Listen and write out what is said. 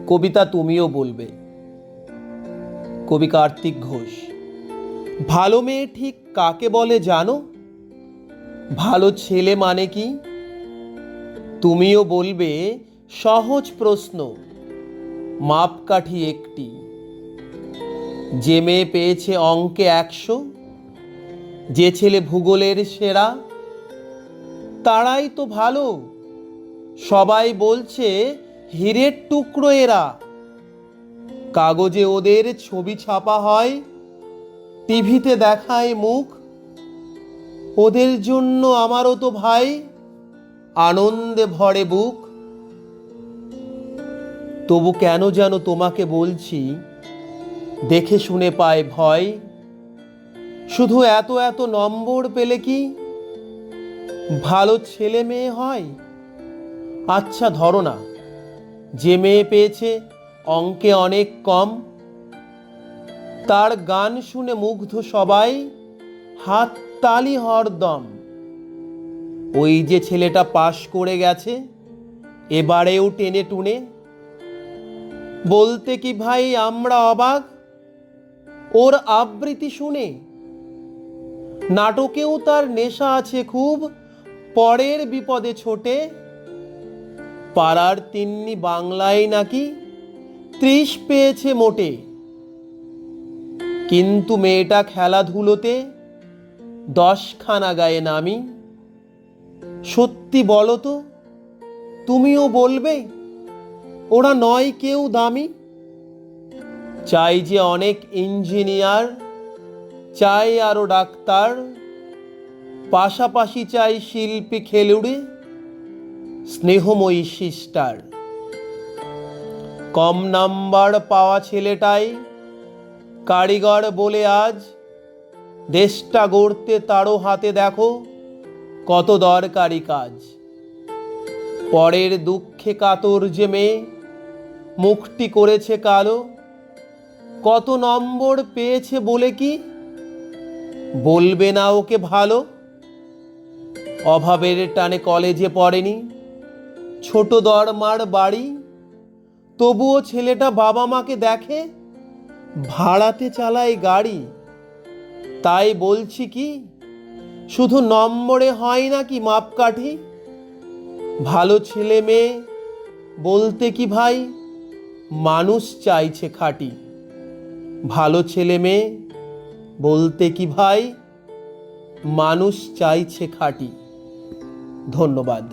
কবিতা তুমিও বলবে। কবি কার্তিক ঘোষ। ভালো মেয়ে ঠিক কাকে বলে জানো? ভালো ছেলে মানে কি? তুমিও বলবে সহজ প্রশ্ন, মাপকাঠি একটি। যে মেয়ে পেয়েছে অঙ্কে 100, যে ছেলে ভূগোলের সেরা, তারাই তো ভালো। সবাই বলছে হীরের টুকরো এরা। কাগজে ওদের ছবি ছাপা হয়, টিভিতে দেখায় মুখ। ওদের জন্য আমারও তো ভাই আনন্দে ভরে বুক। তবু কেন যেন তোমাকে বলছি, দেখে শুনে পায় ভয়। শুধু এত এত নম্বর পেলে কি ভালো ছেলে মেয়ে হয়? আচ্ছা ধরো না, যে মেয়ে পেয়েছে অঙ্কে অনেক কম, তার গান শুনে মুগ্ধ সবাই, হাত তালি হরদম। ওই যে ছেলেটা পাশ করে গেছে এবারেও টেনে টুনে, বলতে কি ভাই আমরা অবাক ওর আবৃত্তি শুনে। নাটকেও তার নেশা আছে খুব, পরের বিপদে ছোটে। পাড়ার তিন্নি বাংলায় নাকি 30 পেয়েছে মোটে। কিন্তু মেয়েটা খেলাধুলোতে 10খানা গায়ে নামি। সত্যি বলো তো, তুমিও বলবে ওরা নয় কেউ দামি? চাই যে অনেক ইঞ্জিনিয়ার, চাই আরো ডাক্তার, পাশাপাশি চাই শিল্পী খেলুড়ে, স্নেহময়ী সিস্টার। কম নাম্বার পাওয়া ছেলেটাই কারিগর বলে আজ দেশটা গড়তে তারও হাতে দেখো কত দরকারি কাজ। পরের দুঃখে কাতর যে মেয়ে মুখটি করেছে কালো, কত নম্বর পেয়েছে বলে কি বলবে না ওকে ভালো? অভাবের টানে কলেজে পড়েনি, ছোট দরমার বাড়ি, তবুও ছেলেটা বাবা মাকে দেখে ভাড়াতে চালায় গাড়ি। তাই বলছি কি, শুধু নম্বরে হয় নাকি মাপকাঠি? ভালো ছেলে মেয়ে বলতে কি ভাই মানুষ চাইছে খাঁটি। ভালো ছেলে মেয়ে বলতে কি ভাই মানুষ চাইছে খাঁটি। ধন্যবাদ।